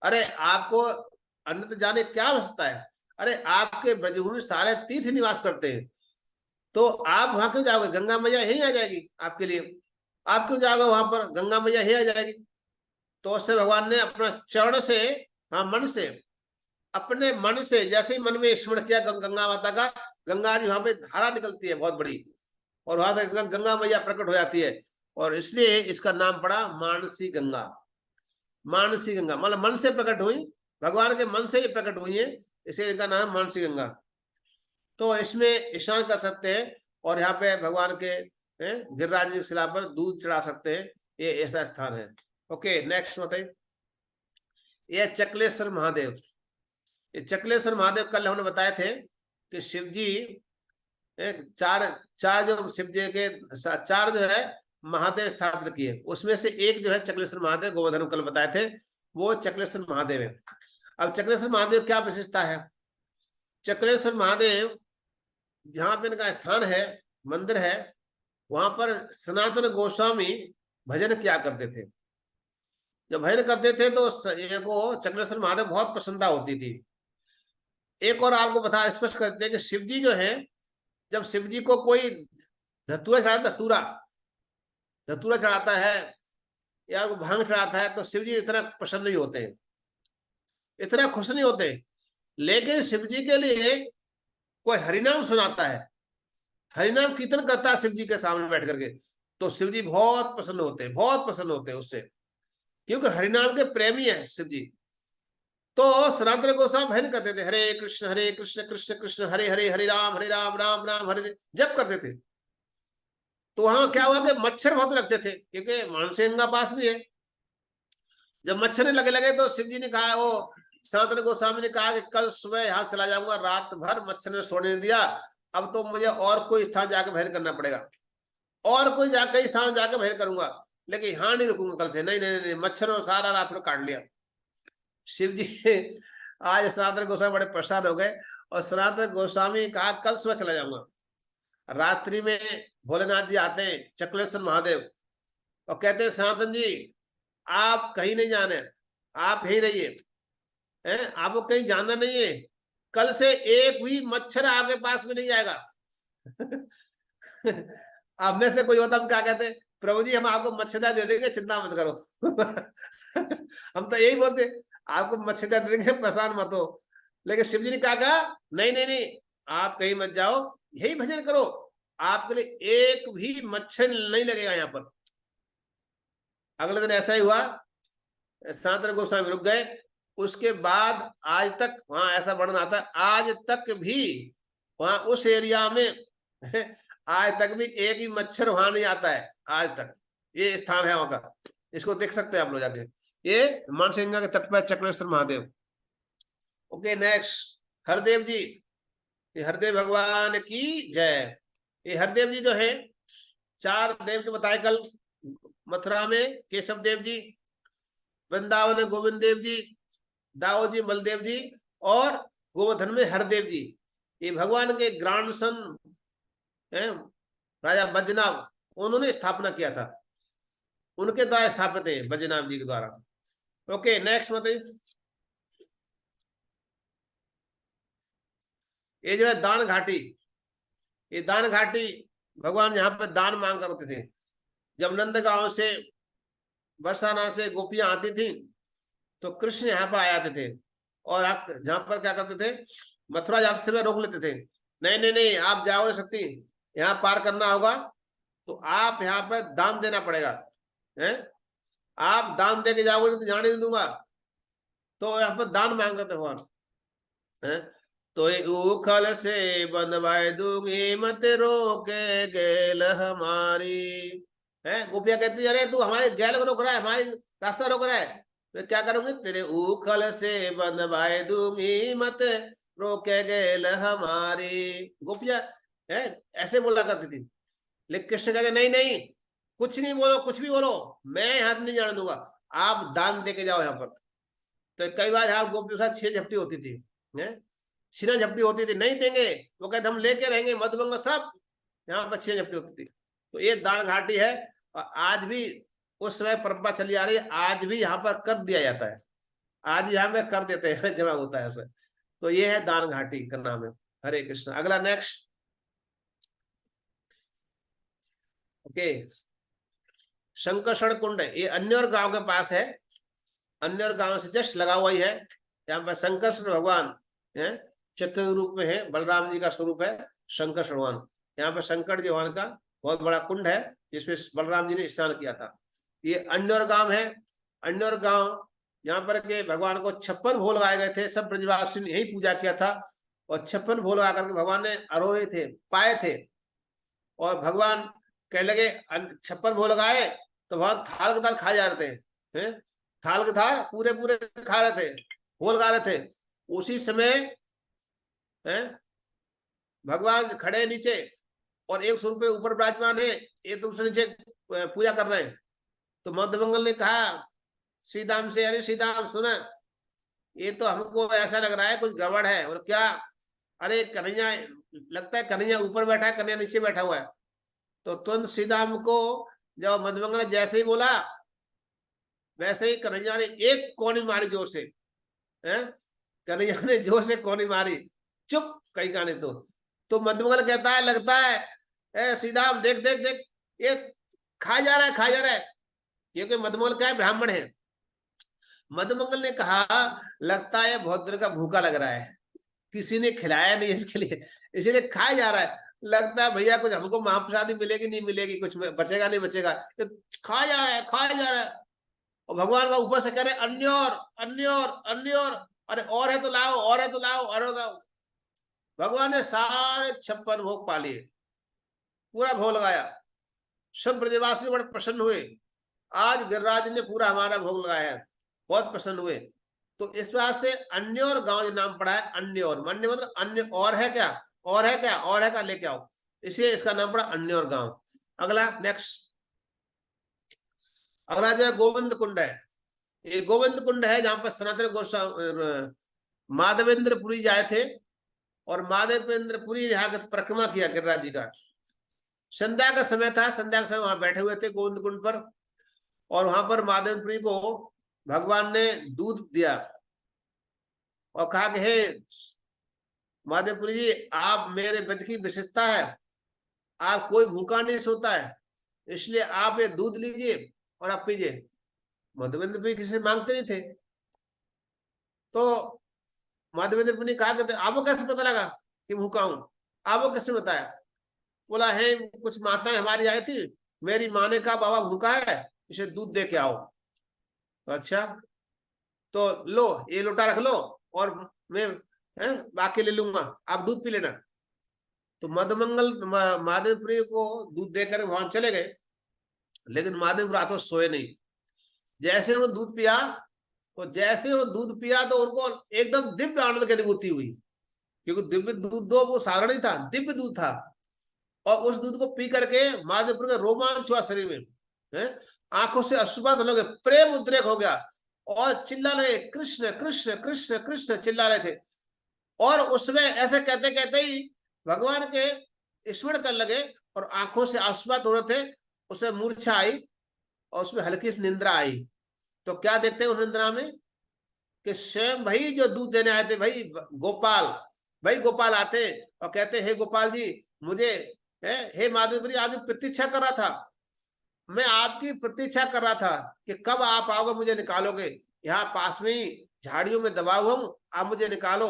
अरे आपको अन्यत्र जाने क्या आवश्यकता है? अरे आपके ब्रजभूमि सारे तीर्थ निवास करते हैं, तो आप वहां क्यों जाओगे? गंगा मैया यही आ जाएगी आपके लिए, आप क्यों जाओगे वहां पर? गंगा मैया यही आ जाएगी। तो उससे भगवान ने अपना चरण से, हाँ मन से, अपने मन से जैसे ही मन में स्मरण किया गंगा माता का, गंगा जी वहां पे धारा निकलती है बहुत बड़ी, और वहां से गंगा मैया प्रकट हो जाती है, और इसलिए इसका नाम पड़ा मानसी गंगा। मानसी गंगा मतलब मन से प्रकट हुई, भगवान के मन से ही प्रकट हुई है, इसलिए इनका नाम मानसी गंगा। तो इसमें स्नान कर सकते हैं, और यहाँ पे भगवान के गिरिराज की शिला पर दूध चढ़ा सकते हैं, ये ऐसा स्थान है। ओके, नेक्स्ट बताइए। ये चकलेश्वर महादेव। ये चकलेश्वर महादेव कल हमने बताए थे कि शिव जी चार जो शिव जी के चार जो है महादेव स्थापित किए, उसमें से एक जो है चकलेश्वर महादेव, गोवर्धन कल बताए थे, वो चकलेश्वर महादेव है। अब चकलेश्वर महादेव क्या विशेषता है? चकलेश्वर महादेव जहां पे इनका स्थान है, मंदिर है, वहां पर सनातन गोस्वामी भजन किया करते थे। जब भजन करते थे तो को चकलेश्वर महादेव बहुत प्रसन्नता होती थी। एक और आपको बता स्पष्ट करते हैं कि शिव जी जो है, जब शिव जी को कोई धतूरा चढ़ाता, धतूरा चढ़ाता है या वो भांग चढ़ाता है, तो शिव जी इतना प्रसन्न नहीं होते, इतना खुश नहीं होते। लेकिन शिव जी के लिए कोई हरिनाम सुनाता है, हरिनाम कीर्तन करता है शिव जी के सामने बैठ करके, तो शिव जी बहुत प्रसन्न होते हैं, बहुत प्रसन्न होते हैं उससे, क्योंकि हरिनाम के प्रेमी है शिव जी। तो सनातन गोस्वामी भजन करते थे, हरे कृष्ण कृष्ण कृष्ण हरे हरे, हरे राम राम राम हरे, जप करते थे। तो वहां क्या हुआ कि मच्छर बहुत लगते थे, क्योंकि मानसी गंगा पास भी है। जब मच्छर लगे तो शिव जी ने कहा, वो सनातन गोस्वामी ने कहा कि कल सुबह यहाँ चला जाऊंगा, रात भर मच्छर ने सोने नहीं दिया, अब तो मुझे और कोई स्थान जाकर भजन करना पड़ेगा, और कोई कई स्थान जाकर भजन करूंगा, लेकिन यहाँ नहीं रुकूंगा कल से। नहीं नहीं नहीं, मच्छरों सारा रात में काट लिया। शिव जी आज सनातन गोस्वामी बड़े परेशान हो गए, और सनातन गोस्वामी कहा कल सुबह चला जाऊंगा। रात्रि में भोलेनाथ जी आते हैं, चकलेश्वर महादेव, और कहते हैं सनातन जी आप कहीं नहीं जाने, आप यहीं रहिए, आपको कहीं जाना नहीं है, कल से एक भी मच्छर आपके पास में नहीं आएगा। अब में से कोई होता, हम क्या कहते, प्रभु जी हम आपको मच्छरदानी दे देंगे, चिंता मत करो। हम तो यही बोलते, आपको मच्छरदानी दे देंगे, परेशान मत हो। लेकिन शिव जी ने क्या कहा, नहीं नहीं नहीं, आप कहीं मत जाओ, यही भजन करो, आपके लिए एक भी मच्छर नहीं लगेगा यहाँ पर। अगले दिन ऐसा ही हुआ, सनातन गोस्वामी रुक गए। उसके बाद आज तक वहां ऐसा वर्णन आता है, आज तक भी वहां उस एरिया में आज तक भी एक ही मच्छर वहां नहीं आता है आज तक। ये स्थान है वहां का, इसको देख सकते हैं आप लोग जाके, ये मानसिंगा के तट पर चक्रेश्वर महादेव। ओके नेक्स्ट, हरदेव जी, ये हरदेव भगवान की जय। ये हरदेव जी जो है, 4 देव के बताए कल, मथुरा में केशव देव जी, वृंदावन में गोविंद देव जी, दाऊ जी बलदेव जी, और गोवर्धन में हरदेव जी। ये भगवान के ग्रांडसन है, राजा बजनाभ, उन्होंने स्थापना किया था, उनके द्वारा स्थापित है, बजनाभ जी के द्वारा। ओके नेक्स्ट बताइए। ये जो है दान घाटी, ये दान घाटी भगवान यहाँ पे दान मांग करते थे। जब नंदगांव से, बरसाना से गोपियां आती थी तो कृष्ण यहाँ पर आ जाते थे, और आप जहाँ पर क्या करते थे, मथुरा जाते समय रोक लेते थे, नहीं नहीं नहीं आप जाओ नहीं सकती, यहाँ पार करना होगा तो आप यहाँ पर दान देना पड़ेगा, है आप दान दे के जाओगे तो जाने नहीं दूंगा। तो यहाँ पर दान मांग रहे थे भगवान, है तो उखल से बंधवाए दूंगी, मत रोके गेल हमारी। है गोपिया कहती अरे तू हमारे गैल को रोक रहा है, हमारी रास्ता रोक रहा है, तो क्या करूंगी, तेरे उखल से बंधवाए दूंगी, मत रोके गेल हमारी। गोपिया है ऐसे बोला करती थी। लेकिन कृष्ण कहते नहीं नहीं, कुछ नहीं बोलो, कुछ भी बोलो, मैं हाथ नहीं जाने दूंगा, आप दान दे के जाओ यहाँ पर। तो कई बार यहाँ गोपियों के साथ छीना झपटी होती थी, है छीना झपटी होती थी, नहीं देंगे, वो कहते हम लेके रहेंगे, मधुबंग सब यहाँ पर छीना झपटी होती थी। तो ये दान घाटी है, और आज भी उस समय परंपरा चली आ रही है, आज भी यहाँ पर कर दिया जाता है, आज यहाँ पे कर देते हैं, जमा होता है ऐसे। तो ये है दान घाटी का नाम है। हरे कृष्ण। अगला नेक्स्ट। ओके, शंकरषण कुंड है, ये अन्योर गांव के पास है, अन्योर गांव से जस्ट लगा हुआ ही है। यहाँ पर शंकरषण भगवान है, चतुर्थ रूप में है, बलराम जी का स्वरूप है शंकरषण भगवान। यहाँ पर शंकर जी भगवान का बहुत बड़ा कुंड है, जिसमें बलराम जी ने स्नान किया था। ये अन्योर गांव है, अन्योर गांव यहाँ पर के भगवान को 56 भोग लगाए गए थे, सब ब्रजवासी ने यही पूजा किया था, और 56 भोग लगा करके भगवान ने आरोहे थे, पाए थे। और भगवान कहने लगे 56 भोग लगाए, तो भगवान थाल के थाल खाए जा रहे थे, है थाल के थाल पूरे पूरे खा रहे थे, भोग लगा रहे थे। उसी समय है भगवान खड़े नीचे, और एक स्वरूप पे ऊपर विराजमान है, एक दूसरे नीचे पूजा कर रहे हैं। तो मध्यमंगल ने कहा श्रीदाम से, अरे श्रीदाम सुना, ये तो हमको ऐसा लग रहा है कुछ गड़बड़ है। और क्या, अरे कन्हैया, लगता है कन्हैया ऊपर बैठा है, कन्हैया नीचे बैठा हुआ है। तो तुरंत श्रीदाम को जब मध्यमंगल ने जैसे ही बोला, वैसे ही कन्हैया ने एक कोनी मारी जोर से, है कन्हैया ने जोर से कोनी मारी, चुप कहीं का नहीं। तो मध्यमंगल कहता है लगता है श्रीदाम देख देख देख, ये खा जा रहा है, खा जा रहा है, क्योंकि मध्यमंगल क्या है, ब्राह्मण है। मध्यमंगल ने कहा लगता है बहुत देर का भूखा लग रहा है, किसी ने खिलाया नहीं इसके लिए, इसीलिए खाया जा रहा है। लगता है भैया कुछ हमको महाप्रसादी मिलेगी नहीं मिलेगी, कुछ बचेगा नहीं बचेगा, तो खाया जा रहा है, खाया जा रहा है। और भगवान वहां ऊपर से कह रहे अन्योर अन्योर अन्योर, अरे और है तो लाओ, और है तो लाओ, और लाओ। भगवान ने सारे 56 भोग पा लिए, पूरा भोग लगाया, सब ब्रजवासी बड़े प्रसन्न हुए। आज गिरिराज ने पूरा हमारा भोग लगाया है, बहुत प्रसन्न हुए। तो इस बात से अन्योर गांव जो नाम पड़ा है, अन्योर अन्य मतलब अन्य, और है क्या, और है क्या, और है क्या, लेके आओ, इसलिए इसका नाम पड़ा अन्योर गांव। अगला नेक्स्ट, अगला जो है गोविंद कुंड है। ये गोविंद कुंड है जहां पर सनातन गोस्वामी माधवेंद्रपुरी जाए थे, और माधवेंद्रपुरी यहाँ का परिक्रमा किया गिरिराज जी का। संध्या का समय था, संध्या के समय वहां बैठे हुए थे गोविंद कुंड पर, और वहां पर माधवेंद्रपुरी को भगवान ने दूध दिया और कहा कि हे महादेवपुरी जी, आप मेरे ब्रज की विशेषता है, आप कोई भूखा नहीं सोता है, इसलिए आप ये दूध लीजिए और आप पीजिए। मधुमेंद्रपुरी किसी से मांगते नहीं थे। तो मधुमेंद्रपुरी ने कहा कि आपको कैसे पता लगा कि भूखा हूं, आपको किसने बताया? बोला है कुछ माताएं हमारी आई थी, मेरी माँ ने कहा बाबा भूखा है, इसे दूध दे के आओ। तो अच्छा, तो लो ये लोटा रख लो और मैं बाकी ले लूंगा, आप दूध पी लेना। तो मधुमंगल महादेवपुरी को दूध देकर भगवान चले गए, लेकिन महादेव रात को सोए नहीं। जैसे उन्होंने दूध पिया, तो जैसे वो दूध पिया तो उनको एकदम दिव्य आनंद की अनुभूति हुई, क्योंकि दिव्य दूध दो वो साधारण ही था, दिव्य दूध था। और उस दूध को पी करके महादेवपुर का रोमांच हुआ शरीर में, आंखों से अश्रुपात होने लगे, प्रेम उद्रेक हो गया और चिल्ला रहे कृष्ण कृष्ण कृष्ण कृष्ण चिल्ला रहे थे। और उसमें ऐसे कहते कहते ही भगवान के स्मरण करने लगे और आंखों से अश्रुपात हो रहे थे, उसमें मूर्छा आई और उसमें हल्की सी निंद्रा आई। तो क्या देखते हैं उस निंद्रा में कि स्वयं भाई जो दूध देने आए थे भाई गोपाल, भाई गोपाल आते और कहते हे गोपाल जी, मुझे हे माधुरी आपकी प्रतीक्षा कर रहा था, मैं आपकी प्रतीक्षा कर रहा था कि कब आप आओगे, मुझे निकालोगे, यहाँ पास में ही झाड़ियों में दबा हुआ हूं, आप मुझे निकालो।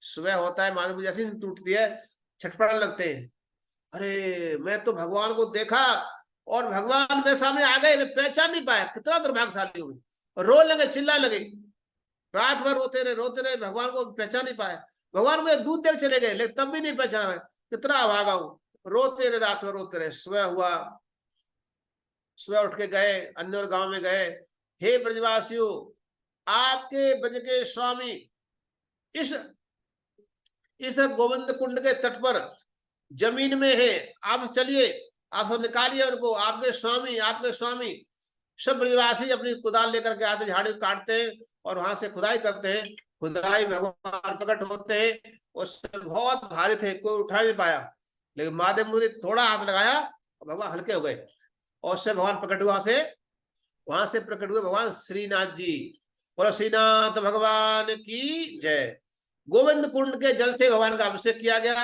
सुबह होता है, माधुरी जैसी टूटती है, छटपटाने लगते हैं, अरे मैं तो भगवान को देखा और भगवान मेरे सामने आ गए, मैं पहचान नहीं पाया, कितना दुर्भाग्यशाली हूं। रो लगे, चिल्ला लगे, रात भर रोते रहे, भगवान को पहचान नहीं पाया। भगवान मुझे दूध दे चले गए, लेकिन तब भी नहीं पहचाना, कितना अभागा हूं। रोते रहे, रात भर रोते रहे। सुबह हुआ, सुबह उठ के गए, अन्य गांव में गए, हे ब्रजवासियों, आपके ब्रज के स्वामी इस गोविंद कुंड के तट पर जमीन में है, आप चलिए, आप सब निकालिए उनको, आपके स्वामी। सब ब्रजवासी अपनी कुदाल लेकर के आते, झाड़ी काटते हैं और वहां से खुदाई करते हैं। खुदाई भगवान प्रकट होते हैं, उससे बहुत भारी थे, कोई उठा नहीं पाया, लेकिन महादेव मुनि थोड़ा हाथ लगाया और भगवान हल्के हो गए और उससे भगवान प्रकट हुआ। वहां से प्रकट हुए भगवान श्रीनाथ जी। बोलो श्रीनाथ भगवान की जय। गोविंद कुंड के जल से भगवान का अभिषेक किया गया,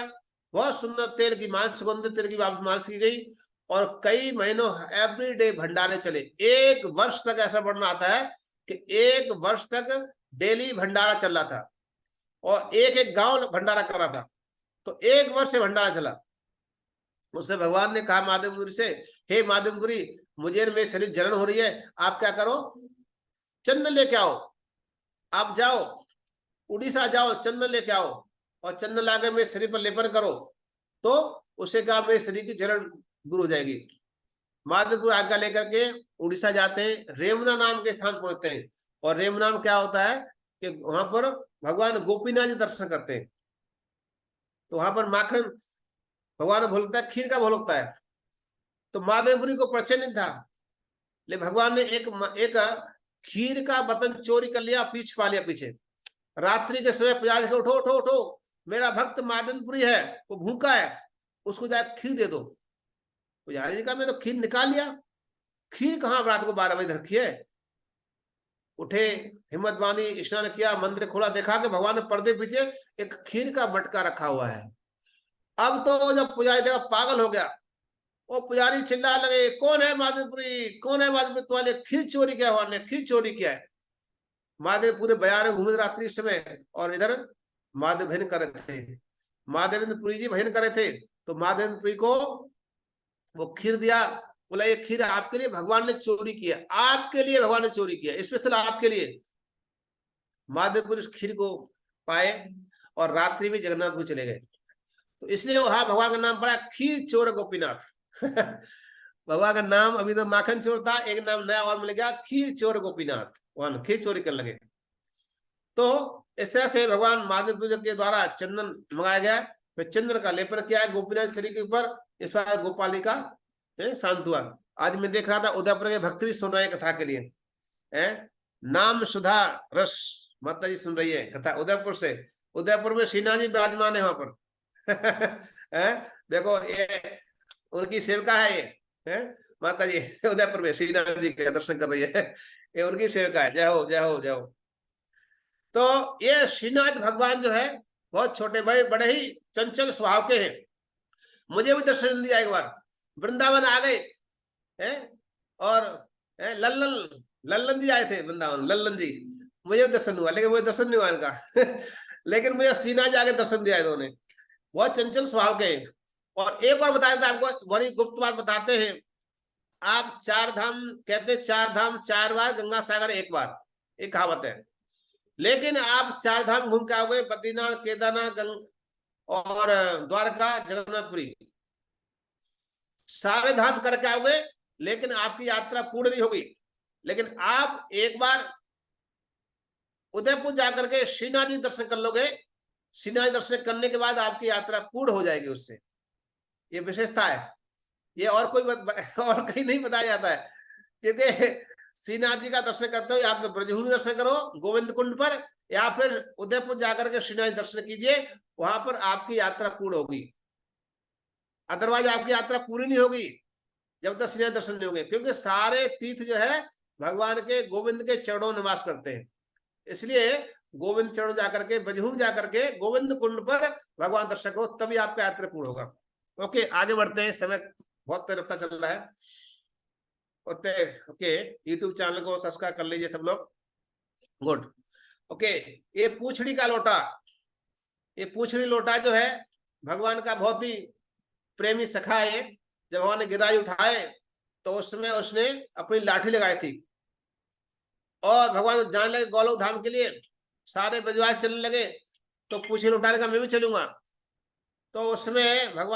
बहुत सुंदर तेल की मालिश, सुगंधित तेल की मालिश की गई और कई महीनों एवरीडे भंडारे चले। 1 वर्ष तक ऐसा वर्णन आता है कि 1 वर्ष तक डेली भंडारा चल रहा था और एक गांव भंडारा कर रहा था। तो 1 वर्ष से भंडारा चला। उससे भगवान ने कहा महादेवपुरी से, हे महादेवपुरी, मुझे मेरे शरीर जलन हो रही है, आप क्या करो, चंदन लेके आओ, आप जाओ उड़ीसा जाओ, चंदन लेके आओ और चंदन लाकर मेरे शरीर पर लेपन करो, तो उससे क्या मेरे शरीर की जलन दूर हो जाएगी। महादेवपुर आज्ञा लेकर के उड़ीसा जाते हैं, रेमुना नाम के स्थान पहुंचते हैं। और रेमुना में क्या होता है कि वहां पर भगवान गोपीनाथ जी दर्शन करते हैं। तो वहां पर माखन भगवान भोलता है, खीर का भोग लगता है। तो महादेवपुरी को परिचय नहीं था, लेकिन भगवान ने एक खीर का बर्तन चोरी कर लिया, पीछे पा लिया पीछे। रात्रि के समय पुजारी को, उठो उठो उठो, मेरा भक्त महादेवपुरी है, वो भूखा है, उसको जाकर खीर दे दो। पुजारी ने कहा मैं तो खीर निकाल लिया, खीर कहाँ रात को 12 बजे रखी है। उठे, हिम्मत बांधी, स्नान किया, मंदिर खोला, देखा कि भगवान ने पर्दे पीछे एक खीर का मटका रखा हुआ है। अब तो जब पुजारी देखा पागल हो गया, वो पुजारी चिल्ला लगे, कौन है महादेवपुरी, कौन है महादेवपुरी, तुम्हारे खीर चोरी किया, भगवान ने खीर चोरी किया है। महादेव पूरे बाजार में घूमे रात्रि समय, और इधर महादेव भजन कर रहे थे, महादेवेंद्रपुरी जी भजन कर रहे थे। तो महादेवेंद्रपुरी को वो खीर दिया, बोला ये खीर आपके लिए भगवान ने चोरी किया, आपके लिए भगवान ने चोरी किया, स्पेशल आपके लिए। महादेवपुरी उस खीर को पाए और रात्रि में जगन्नाथपुरी चले गए। तो इसलिए वहां भगवान का नाम पड़ा खीर चोर गोपीनाथ। भगवान का नाम अभी तो माखन चोर था, एक नाम नया और मिल गया, खीर चोर गोपीनाथ, वहां खीर चोरी कर लगे। तो इस तरह से भगवान महादेव के द्वारा चंदन मंगाया गया, फिर चंद्र का लेपन किया है गोपीनाथ शरीर के ऊपर, इस पर गोपाली का शांत हुआ। आज मैं देख रहा था उदयपुर के भक्त भी सुन रहे हैं कथा के लिए, नाम सुधा रस माता जी सुन रही है कथा उदयपुर से। उदयपुर में श्रीनाथ जी विराजमान है वहां पर। देखो ये उनकी सेवका है, ये माता जी उदयपुर में श्रीनाथ जी के दर्शन कर रही है, ये उनकी सेवका है। जय हो जय हो जय हो। तो ये श्रीनाथ भगवान जो है बहुत छोटे भाई, बड़े ही चंचल स्वभाव के हैं। मुझे भी दर्शन दिया एक बार, वृंदावन आ गए हैं, और लल्लन लल्लन जी आए थे वृंदावन, लल्लन जी, मुझे दर्शन हुआ, लेकिन मुझे दर्शन नहीं हुआ इनका लेकिन मुझे सीना जाके दर्शन दिया इन्होंने। बहुत चंचल स्वभाव के हैं। और एक और बताया था आपको, बड़ी गुप्त बात बताते हैं। आप चार धाम कहते हैं, चार धाम 4 बार, गंगा सागर 1 बार, एक कहावत है। लेकिन आप 4 धाम घूम के आओगे, बद्रीनाथ, केदारनाथ, और द्वारका, जगन्नाथपुरी, सारे धाम करके आओगे, लेकिन आपकी यात्रा पूर्ण नहीं होगी। लेकिन आप एक बार उदयपुर जाकर के श्रीनाथ जी दर्शन कर लोगे, श्रीनाथ दर्शन करने के बाद आपकी यात्रा पूर्ण हो जाएगी उससे। ये विशेषता है, ये और कोई और कहीं नहीं बताया जाता है। क्योंकि श्रीनाथ जी का दर्शन करते हो, आप ब्रजभूमि दर्शन करो गोविंद कुंड पर, या फिर उदयपुर जाकर के श्रीनाथ दर्शन कीजिए, वहां पर आपकी यात्रा पूर्ण होगी। अदरवाइज आपकी यात्रा पूरी नहीं होगी जब तक श्रीनाथ दर्शन नहीं होंगे, क्योंकि सारे तीर्थ जो है भगवान के गोविंद के चरणों निवास करते हैं। इसलिए गोविंद चरणों जाकर के, ब्रजभूमि जाकर के गोविंद कुंड पर भगवान दर्शन करो, तभी आपका यात्रा पूर्ण होगा। ओके, आगे बढ़ते हैं, समय बहुत रफ्ता चल रहा है। ओके, यूट्यूब चैनल को सब्सक्राइब कर लीजिए सब लोग। गुड। ओके, ये पूछड़ी का लोटा, ये पूछड़ी लोटा जो है भगवान का बहुत ही प्रेमी सखा है। जब भगवान ने गिराई उठाए तो उस समय उसने अपनी लाठी लगाई थी, और भगवान जाने लगे गोलोक धाम के लिए, सारे ब्रजवासी चलने लगे, तो पूछड़ी उठाने का मैं भी चलूंगा। तो उसमें भगवान